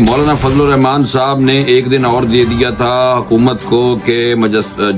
मौलाना फजल रहमान साहब ने एक दिन और दे दिया था हुकूमत को कि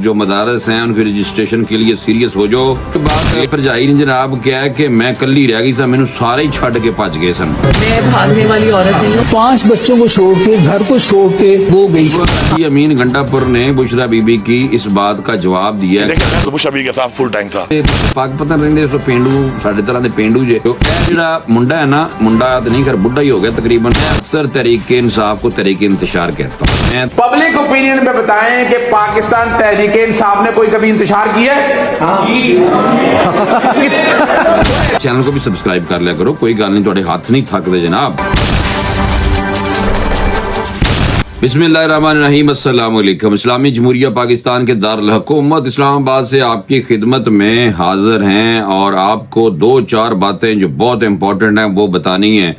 जो मदारस हैं उनके रजिस्ट्रेशन के लिए सीरियस हो जाओ। बात भरजाई ने जनाब क्या है कि मैं कल्ली रह गई सा, मैनू सारे ही छड़ के भज गए सन। मैं भागने वाली औरत नहीं हूँ। 5 बच्चों को छोड़ के घर को छोड़ के वो गई। अमीन गंडापुर ने बुशरा बीबी की इस बात का जवाब दिया है। बुशरा बीबी के साथ फुल टैंक था। पाक पता रहिंदे सो पेंडू साडे तरह दे पेंडू जे तो जिहड़ा मुंडा है ना, मुंडा तो नहीं कर बुढ़ा ही हो गया तकरीबन। अक्सर तहरीक इंसाफ को तहरीक इंतशार कहता हूँ। पब्लिक ओपिनियन में बताएं कि पाकिस्तान तहरीक इंसाफ ने कोई कभी इंतशार किया है? चैनल को भी सब्सक्राइब कर लिया करो, कोई गल नहीं, थोड़े हाथ नहीं थकते जनाब। बिस्मिल्लाहिर्रहमानिर्रहीम, अस्सलाम वालेकुम। इस्लामी जमहूरिया पाकिस्तान के दारुल हुकूमत इस्लामाबाद से आपकी खिदमत में हाजिर हैं और आपको 2-4 बातें जो बहुत इंपॉर्टेंट हैं वो बतानी है।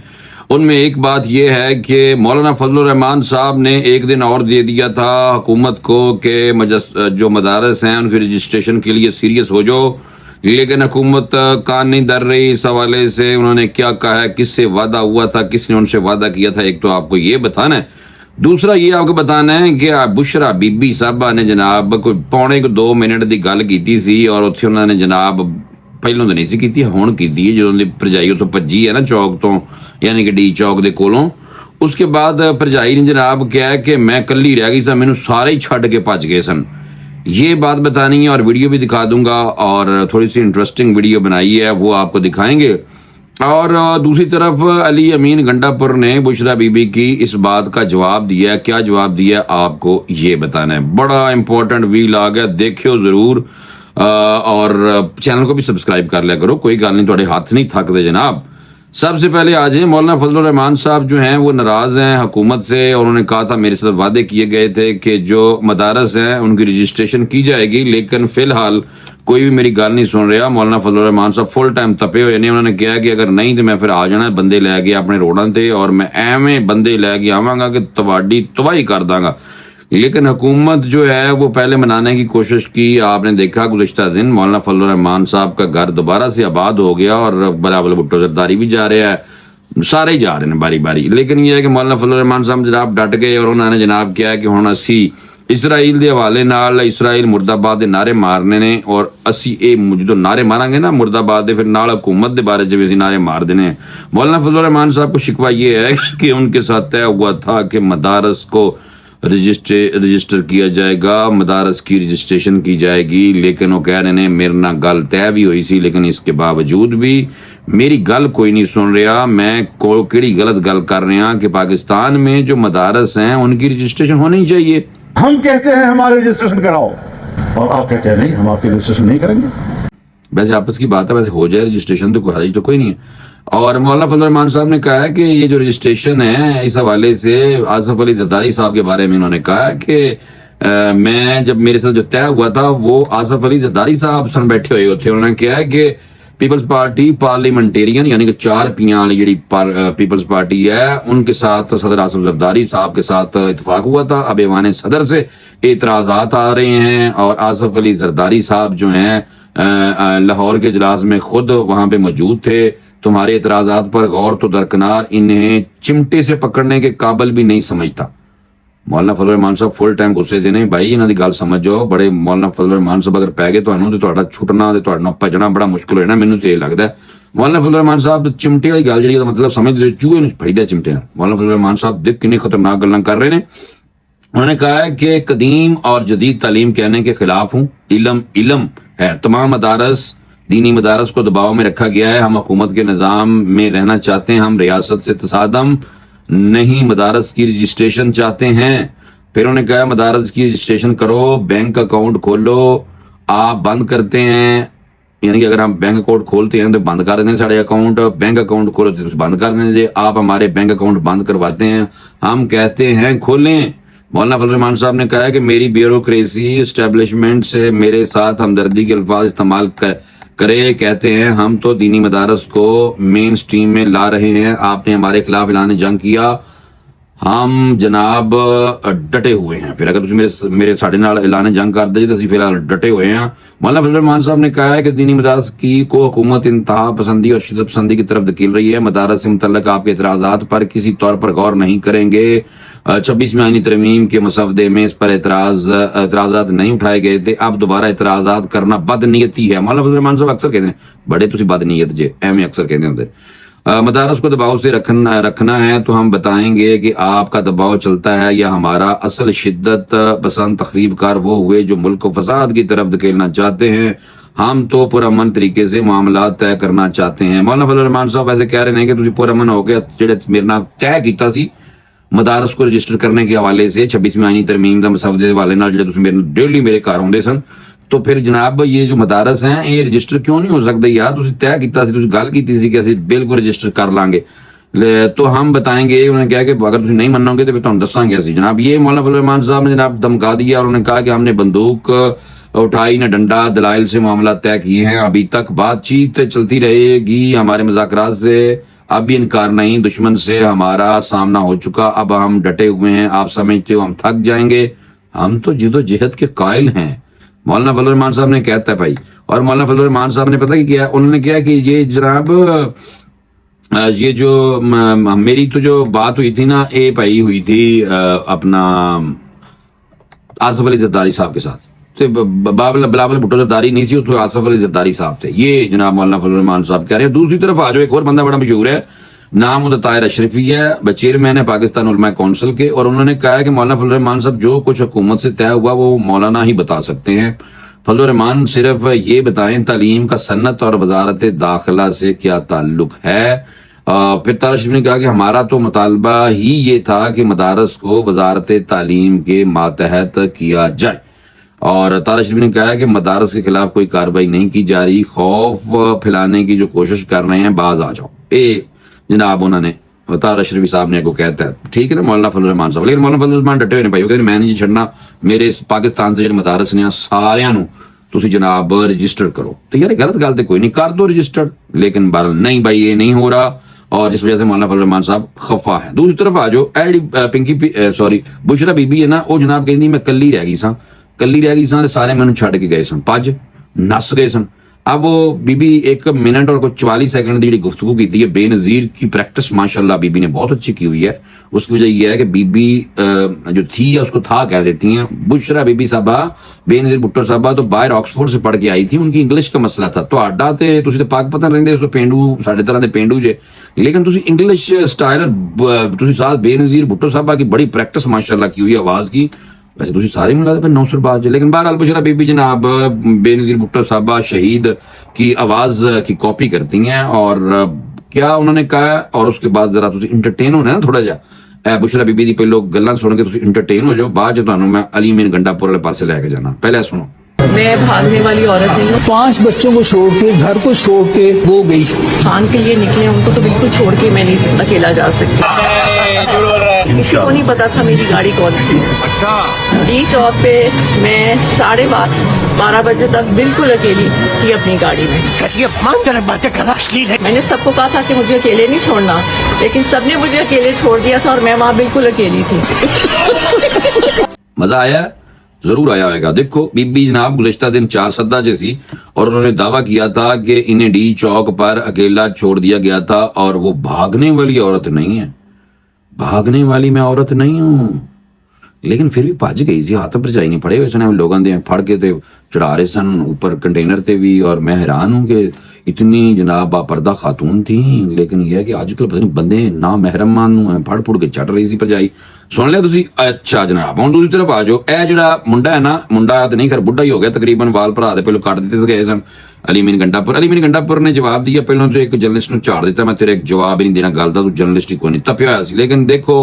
उनमें एक बात यह है कि मौलाना फजल रहमान साहब ने एक दिन और दे दिया था हुकूमत को कि जो मदारस हैं उनके रजिस्ट्रेशन के लिए सीरियस हो जाओ, लेकिन हुकूमत कान नहीं धर रही। इस हवाले से उन्होंने क्या कहा है, किससे वादा हुआ था, किसने उनसे वादा किया था, एक तो आपको ये बताना है। दूसरा ये आपको बताना है कि बुशरा बीबी साहबा ने जनाब कोई 2 मिनट की गल की सी और उत्थे उन्होंने जनाब ਪਹਿਲੋਂ ਤਾਂ ਨਹੀਂ ਸੀ ਕੀਤੀ, ਹੁਣ ਕੀਤੀ ਹੈ। ਜਦੋਂ ਦੀ ਭਰਜਾਈ ਉੱਥੋਂ ਭੱਜੀ ਹੈ ਨਾ ਚੌਕ ਤੋਂ, यानी कि डी चौक ਦੇ ਕੋਲੋਂ, उसके बाद ਭਰਜਾਈ ने जनाब क्या है कि मैं कल्ली रह गई सा, मैनू सारे ही छड़ के भज गए सन। ये बात बतानी है और वीडियो भी दिखा दूंगा और थोड़ी सी इंटरेस्टिंग वीडियो बनाई है वो आपको दिखाएंगे। और दूसरी तरफ अली अमीन गंडापुर ने बुशरा बीबी की इस बात का जवाब दिया है। क्या जवाब दिया है आपको ये बताना है। बड़ा इंपॉर्टेंट व्लॉग है, देखियो जरूर और चैनल को भी सब्सक्राइब कर लिया करो, कोई गल नहीं, थोड़े हाथ नहीं थकते जनाब। सबसे पहले आ जाए, मौलाना फजल रहमान साहब जो हैं वो नाराज हैं हुकूमत से और उन्होंने कहा था, मेरे साथ वादे किए गए थे कि जो मदारस हैं उनकी रजिस्ट्रेशन की जाएगी, लेकिन फिलहाल कोई भी मेरी गल नहीं सुन रहा। मौलाना फजल रहमान साहब फुल टाइम तपे हुए ने। उन्होंने कहा कि अगर नहीं तो मैं फिर आ जाना बंदे लैके अपने रोडां ते और मैं एवें बंदे लैके आवांगा कि तवाडी तबाही कर दांगा। लेकिन हुकूमत जो है वो पहले मनाने की कोशिश की। आपने देखा गुज़िश्ता दिन मौलाना फजल रहमान साहब का घर दोबारा से आबाद हो गया और बराबर भुट्टो जरदारी भी जा रहा है, सारे ही जा रहे हैं बारी बारी। लेकिन यह है कि मौलाना फजल रहमान साहब जनाब डट गए और उन्होंने जनाब किया कि हुण असी इसराइल के हवाले नाल इसराइल मुर्दाबाद के नारे मारने ने और असी जो नारे मारांगे ना मुर्दाबाद के, फिर नाल हुकूमत के बारे भी नारे मार देने। मौलाना फजल रहमान साहब को शिकवा ये है कि उनके साथ तय हुआ था कि मदारस को रजिस्टर किया जाएगा, मदारस की रजिस्ट्रेशन की जाएगी, लेकिन वो कह रहे हैं मेरे ना गल तय भी हुई सी, लेकिन इसके बावजूद भी मेरी गल कोई नहीं सुन रहा। मैं केड़ी गलत गल कर रहा कि पाकिस्तान में जो मदारस हैं उनकी रजिस्ट्रेशन होनी चाहिए। हम कहते हैं हमारे रजिस्ट्रेशन कराओ और आप कहते हैं नहीं, हम आपके रजिस्ट्रेशन नहीं करेंगे। वैसे आपस की बात है, वैसे हो जाए रजिस्ट्रेशन, तो कोई हर्ज तो कोई नहीं है। और मौलाना फजल रहमान साहब ने कहा है कि ये जो रजिस्ट्रेशन है, इस हवाले से आसफ अली जरदारी साहब के बारे में उन्होंने कहा है कि मैं जब मेरे साथ जो तय हुआ था वो आसफ अली जरदारी साहब सन बैठे हुए थे। उन्होंने कहा है कि पीपल्स पार्टी पार्लियामेंटेरियन यानी कि 4 पियां वाली जी पीपल्स पार्टी है, उनके साथ सदर आसफ जरदारी साहब के साथ इतफाक हुआ था। अब ऐवान सदर से एतराजात आ रहे हैं और आसफ अली जरदारी साहब जो हैं लाहौर के इजलास में खुद वहां पे मौजूद थे। तुम्हारे एतराजात पर गौर तो दरकिनार, इन्हें चिमटे से पकड़ने के काबिल भी नहीं समझता। मौलाना फजल रहमान साहब फुल टाइम गुस्से थे। नहीं भाई, इन्हों की गल समझ जाओ। बड़े मौलाना फजल रहमान साहब अगर पै गए तो छुटना तो भजना बड़ा मुश्किल होना, मैनू तो ये लगता है। मौलाना फजल रहमान साहब चिमटे वाली गल जी मतलब समझ लो चूहे फड़ीदा चिमटे। मौलाना फजल रहमान साहब देख कितनी खतरनाक गल्लां कर रहे हैं। उन्होंने कहा है कि कदीम और जदीद तालीम कहने के खिलाफ हूँ। इलम है, तमाम मदारस दीनी मदारस को दबाव में रखा गया है। हम हुकूमत के निज़ाम में रहना चाहते हैं, हम रियासत से तसादम नहीं मदारस की रजिस्ट्रेशन चाहते हैं। फिर उन्होंने कहा मदारस की रजिस्ट्रेशन करो, बैंक अकाउंट खोलो। आप बंद करते हैं, यानी कि अगर हम बैंक अकाउंट खोलते हैं तो बंद कर दें साढ़े अकाउंट, बैंक अकाउंट खोलो तो बंद कर दें। आप हमारे बैंक अकाउंट बंद करवाते हैं, हम कहते हैं खोलें। मौलाना फजल रहमान साहब ने कहा है कि मेरी ब्यूरोक्रेसी एस्टेब्लिशमेंट से मेरे साथ हमदर्दी के अल्फाज इस्तेमाल करे, कहते हैं हम तो दीनी मदारस को मेन स्ट्रीम में ला रहे हैं। आपने हमारे खिलाफ ऐलान जंग किया, हम जनाब डटे हुए हैं। फिर अगर तुम मेरे साढ़े नाल ऐलान जंग कर दे तो ਅਸੀਂ फिलहाल डटे हुए हैं। मौलाना फजल रहमान साहब ने कहा है कि दीनी मदारस की को हुकूमत इंतहा पसंदी और शिद्दत पसंदी की तरफ धकेल रही है। मदारस से मुतल्लक आपके एतराज़ात पर किसी तौर पर गौर नहीं करेंगे। 26वीं आईनी तरमीम के मसवदे में इस पर एतराज़ात नहीं उठाए गए थे। अब दोबारा एतराज़ात करना बदनीयती है। मौलाना फजल रहमान साहब अक्सर कहते हैं बड़े तुसी बदनीयत जे एवं अक्सर कहते होंगे। मदारस को दबाव से रखना है तो हम बताएंगे कि आपका दबाव चलता है या हमारा असल शिद्दत पसंद तखरीबकार वो हुए जो मुल्क को फसाद की तरफ धकेलना चाहते हैं। हम तो पुरअमन तरीके से मामला तय करना चाहते हैं। मौलाना फजल रहमान साहब ऐसे कह रहे हैं कि तुसी पुरअमन हो गया जेड़े मेरे नाल तय कीता सी मदारस को रजिस्टर करने के हवाले से 26वीं आईनी तरमीम दा मसवदे दे हवाले नाल जेड़े तुसी मेरे डेली मेरे घर आउंदे सन। तो फिर जनाब ये जो मदारस हैं ये रजिस्टर क्यों नहीं हो सकते यार? तुसी तय कीता सी, तुसी गल कीती सी कि ਅਸੀਂ बिल्कुल रजिस्टर कर लांगे। तो हम बताएंगे। उन्होंने कहा कि अगर तुम नहीं मनोगे तो फिर तुम दसांगे ਅਸੀਂ। जनाब ये मौलाना फजल रहमान साहब ने जनाब धमका दिया और उन्होंने कहा कि हमने बंदूक उठाई न डंडा दलाइल से मामला तय किए हैं। अभी तक बातचीत चलती रहेगी, हमारे मुज़ाकरात से अब भी इनकार नहीं। दुश्मन से हमारा सामना हो चुका, अब हम डटे हुए हैं। आप समझते हो हम थक जाएंगे? हम तो जिदोजहद के कायल हैं। मौलाना फजल रहमान साहब ने कहता है भाई। और मौलाना फजल रहमान साहब ने पता क्या उन्होंने किया कि ये जनाब ये जो मेरी तो जो बात हुई थी ना ये भाई हुई थी अपना आसिफ अली जरदारी साहब के साथ। बिलावल भुट्टो जरदारी नहीं सी, उसमें आसिफ अली जरदारी साहब थे। ये जनाब मौलाना फजल रहमान साहब कह रहे हैं। दूसरी तरफ आ जाओ, एक और बंदा बड़ा मशहूर है, नाम उनका ताहिर अशरफी है, चेयरमैन है पाकिस्तान उलमा कौंसिल के। और उन्होंने कहा है कि मौलाना फजल रहमान साहब जो कुछ हुकूमत से तय हुआ वो मौलाना ही बता सकते हैं। फजल रहमान सिर्फ ये बताएं तालीम का सन्नत और वजारत दाखिला से क्या ताल्लुक है। फिर ताहिर अशरफी ने कहा कि हमारा तो मुतालबा ही ये था कि मदारस को वजारत तालीम के मातहत किया जाए। और ताहिर अशरफी ने कहा है कि मदारस के खिलाफ कोई कार्रवाई नहीं की जा रही, खौफ फैलाने की जो कोशिश कर रहे हैं बाज आ जाओ। जनाब उन्होंने ताहिर अशरफी साहब ने को कहता है ठीक है ना मौलाना फजल रहमान साहब। लेकिन मौलाना फजल रहमान डटे हुए ने भाई, कहते मैं नहीं छड़ना, मेरे इस पाकिस्तान से जो मदारस ने सारियां नूं तुसी जनाब रजिस्टर करो। तो यार गलत गल तो कोई नहीं, कर दो रजिस्टर। लेकिन बहरहाल नहीं भाई ये नहीं हो रहा और इस वजह से मौलाना फजल रहमान साहब खफा है। दूसरी तरफ आ जाओ पिंकी बुशरा बीबी है ना, वो जनाब कहती मैं कल्ली रह गई सां सारे मैनू छड़ के गए सन, पज नस गए सन। अब वो बीबी 1 मिनट और कुछ 44 सेकंड की गुफ्तगू की है। बेनजीर की प्रैक्टिस माशाल्लाह बीबी ने बहुत अच्छी की हुई है। उसकी वजह यह है कि बीबी जो थी या उसको था कह देती हैं। बुशरा बीबी साहबा बेनजीर भुट्टो साहबा तो बाहर ऑक्सफोर्ड से पढ़ के आई थी, उनकी इंग्लिश का मसला था। तो आडा ते तुसी ते पाकपतन रहंदे तो पेंडू साडे तरह दे पेंडू जे, लेकिन तुसी इंग्लिश स्टाइल तुसी साथ बेनजीर भुट्टो साहबा की बड़ी प्रैक्टिस माशाल्लाह की हुई है आवाज की। वैसे तुसी सारे मिला दे नौसरबाज, लेकिन बहरहाल बुशरा बीबी जनाब बेनजीर भुट्टो साहबा शहीद की आवाज की कॉपी करती हैं। और क्या उन्होंने कहा और उसके बाद जरा तुसी इंटरटेन होना ना थोड़ा जा बुशरा बीबी दी पहले गल्लां सुन के तुसी इंटरटेन हो जाओ, बाद च तुहानू मैं अली मीन गंडापुर वाले पासे लेके जाना। पहले सुनो। मैं भागने वाली औरत नहीं हूँ। 5 बच्चों को छोड़ के घर को छोड़ के वो गई। खान के लिए निकले, उनको तो बिल्कुल छोड़ के मैं नहीं अकेला जा सकती। किसी को नहीं पता था मेरी गाड़ी कौन सी। डी चौक पे मैं 12:30 बजे तक बिल्कुल अकेली थी अपनी गाड़ी में। मैंने सबको कहा था कि मुझे अकेले नहीं छोड़ना, लेकिन सबने मुझे अकेले छोड़ दिया था और मैं वहां बिल्कुल अकेली थी। मजा आया? जरूर आया होगा। देखो बीबी जनाब गुज़िश्ता दिन 4 सद्दा जैसी और उन्होंने दावा किया था कि इन्हें डी चौक पर अकेला छोड़ दिया गया था। और वो भागने वाली औरत नहीं है, भागने वाली मैं औरत नहीं हूं। लेकिन फिर भी भज गई सी, हाथ पर जाई नहीं पड़े उसने लोगों ने फड़ के ते चढ़ा रहे सन ऊपर कंटेनर ते भी। और मैं हैरान हूं कि इतनी जनाब बापर्दा खातून थी, लेकिन यह है कि आजकल पता नहीं बंदे ना महरम फड़ फुड़ के चढ़ रही सी भरजाई। सुन लिया तुसी? अच्छा जनाब हुण दूसरी तरफ आ जाओ। ए जिहड़ा मुंडा है ना, मुंडा तो नहीं खैर बुढ़ा ही हो गया तकरीबन, वाल भरा दे पहले कट दिते गए सन। अली मीन गंडापुर ने जवाब दिया, पहले तो एक जर्नलिस्ट नूं झाड़ दिता, मैं तेरे एक जवाब ही नहीं देना गल दा, तू जर्नलिस्ट ही कोई नहीं तपिया होया सी। लेकिन देखो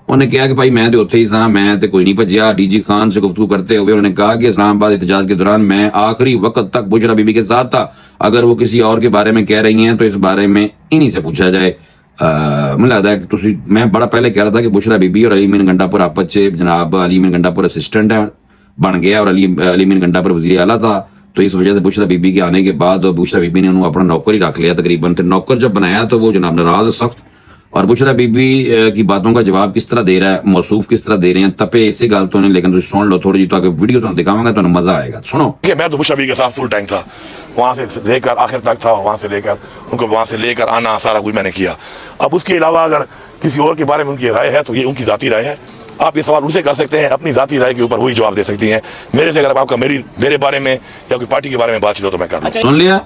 उन्हें कहा कि भाई मैं तो उत्थे ही सां, मैं तो कोई नहीं भजिया। डीजी खान से गुफ्तगू करते हुए उन्होंने कहा कि इस्लामाबाद एहतजाज के दौरान मैं आखिरी वक्त तक बुशरा बीबी के साथ था। अगर वो किसी और के बारे में कह रही हैं तो इस बारे में इन्हीं से पूछा जाए। मुझे लगता है कि मैं बड़ा पहले कह रहा था कि बुशरा बीबी और अली मीन गंडापुर आपस से जनाब अली मीन गंडापुर असिस्टेंट है बन गया और अली मीन गंडापुर वज़ीर आला था। तो इस वजह से बुशरा बीबी के आने के बाद बुशरा बीबी ने उन्होंने अपना नौकर ही रख लिया तकरीबन। तो नौकर जब बनाया तो वो जनाब नाराज सख्त اور بشرا بیبی کی باتوں کا جواب کس طرح دے رہا ہے, موصوف کس طرح دے رہے ہیں, تپے اسی گل تو نہیں, لیکن تم سن لو تھوڑی جی تاکہ ویڈیو تو دکھاؤں گا تو مزہ آئے گا. سنو. میں تو بشرا بیبی کے ساتھ فل ٹائم تھا, وہاں سے لے کر آخر تک تھا, وہاں سے لے کر ان کو وہاں سے لے کر آنا سارا کچھ میں نے کیا. اب اس کے علاوہ اگر کسی اور کے بارے میں ان کی رائے ہے تو یہ ان کی ذاتی رائے ہے. آپ یہ سوال ان سے کر سکتے ہیں, اپنی ذاتی رائے کے اوپر وہی جواب دے سکتی ہیں. میرے سے اگر آپ کا میرے بارے میں یا کوئی پارٹی کے بارے میں بات چیت ہو تو میں کر لوں. سن لیا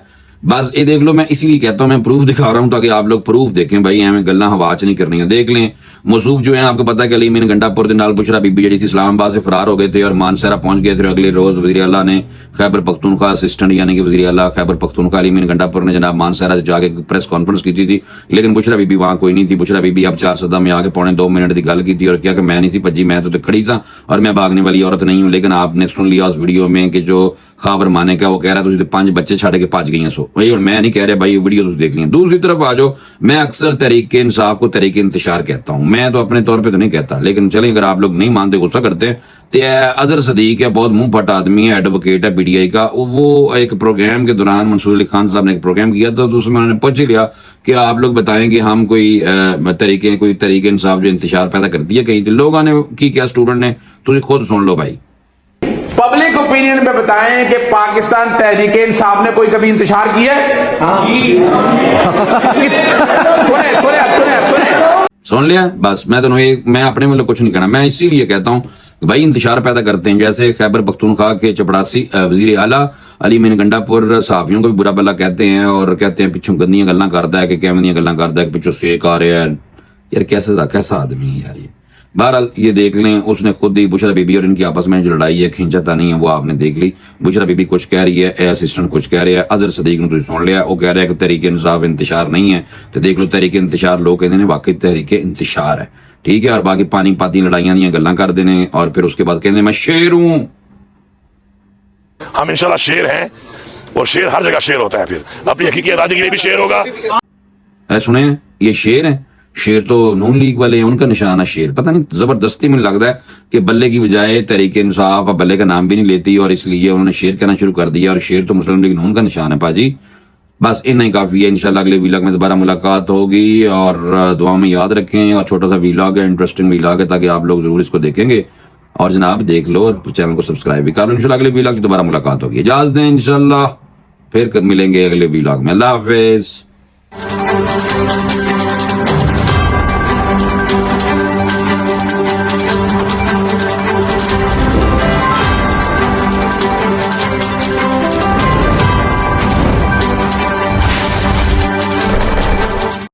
بس یہ دیکھ لو. میں اسی لیے کہتا ہوں, میں پروف دکھا رہا ہوں تاکہ آپ لوگ پروف دیکھیں بھائی, ہمیں گلاں ہوا چ نہیں کرنی. دیکھ لیں موصوف جو ہیں, آپ کو پتا ہے کہ علی امین گنڈا پور دے نال بشرا بی بی جڑی تھی اسلام آباد سے فرار ہو گئے تھے اور مانسہرہ پہنچ گئے تھے. اگلے روز وزیر اعلیٰ نے خیبر پختونخوا اسسٹنٹ یعنی کہ وزیر اعلیٰ خیبر پختونخوا علی امین گنڈا پور نے جناب مانسہرہ سے جا کے پریس کانفرنس کی تھی, لیکن بشرا بی بی وہاں کوئی نہیں تھی. بشرا بی بی اب 4 صدہ میں آ کے 2.25 منٹ کی گل کی تھی اور کیا کہ میں نہیں تھی بھجی, میں تو کھڑی سا اور میں بھاگنے والی عورت نہیں ہوں. لیکن آپ نے سن لیا اس ویڈیو میں کہ جو خبر مانے کا وہ کہہ رہا ہے 5 بچے چھاڑ کے پاج گئی ہیں. سو وہی, اور میں نہیں کہہ رہا بھائی ویڈیو تو دیکھ لیں. دوسری طرف آ جاؤ, میں اکثر تحریک انصاف کو تحریک انتشار کہتا ہوں, میں تو اپنے طور پہ تو نہیں کہتا, لیکن چلیں اگر آپ لوگ نہیں مانتے غصہ کرتے ہیں تو اظہر صدیق ہے, بہت منہ پھٹ آدمی ہے, ایڈوکیٹ ہے, پی ٹی آئی کا. وہ ایک پروگرام کے دوران منصور علی خان صاحب نے ایک پروگرام کیا تھا, تو اس میں انہوں نے پوچھ لیا کہ آپ لوگ بتائیں کہ ہم کوئی تحریک انصاف جو انتشار پیدا کرتی ہے کہیں, لوگوں نے کی کیا, اسٹوڈنٹ نے, تو خود سن لو بھائی. پبلک اوپینین میں بتائیں کہ پاکستان تحریک انصاف نے کوئی کبھی انتشار کیا ہے؟ سن لیا بس. میں اپنے مطلب کچھ نہیں کہنا, میں اسی لیے کہتا ہوں بھائی انتشار پیدا کرتے ہیں. جیسے خیبر پختونخوا کے چپڑاسی وزیر اعلیٰ علی امین گنڈا پور صحافیوں کو بھی برا بلا کہتے ہیں اور کہتے ہیں پچھوں گندیاں گلاں کرتا ہے کہ کیویں گلاں کرتا ہے کہ پچھوں سیک آ رہے ہیں. یار کیسا آدمی ہے یار یہ. بہرحال یہ دیکھ لیں, اس نے خود ہی بشرا بی بی اور ان کی آپس میں جو لڑائی ہے کھینچتا نہیں ہے وہ آپ نے دیکھ لی. بشرا بی بی کچھ کہہ رہی ہے, اسسٹنٹ کچھ کہہ رہے ہیں, اظہر صدیق نے تو سن لیا, وہ کہہ رہا ہے کہ تحریک انصاف انتشار نہیں ہے. تو دیکھ لو تحریک انتشار لوگ کہتے ہیں واقعی تحریک انتشار ہے, ٹھیک ہے. اور باقی پانی پاتی لڑائیاں دیاں گلاں کر دینے اور پھر اس کے بعد کہتے ہیں میں شیر ہوں. ہم انشاءاللہ شیر ہیں اور شیر ہر جگہ شیر ہوتا ہے, پھر اپنی حقیقی آزادی کے لیے بھی شیر ہوگا. سنیں یہ شیر ہیں, شیر تو نون لیگ والے ہیں, ان کا نشانہ شیر. پتہ نہیں زبردستی میں لگتا ہے کہ بلے کی بجائے تحریک انصاف بلے کا نام بھی نہیں لیتی اور اس لیے انہوں نے شیر کہنا شروع کر دیا, اور شیر تو مسلم لیگ نون کا نشان ہے پاجی. بس اتنا ہی کافی ہے. انشاءاللہ اگلے ویلاگ میں دوبارہ ملاقات ہوگی, اور دعا میں یاد رکھیں. اور چھوٹا سا ویلاگ ہے, انٹرسٹنگ ویلاگ ہے, تاکہ آپ لوگ ضرور اس کو دیکھیں گے اور جناب دیکھ لو اور چینل کو سبسکرائب بھی کر لو. انشاءاللہ اگلے ویلاگ کی دوبارہ ملاقات ہوگی. اجازت دیں, انشاءاللہ پھر ملیں گے اگلے ویلاگ میں. اللہ حافظ.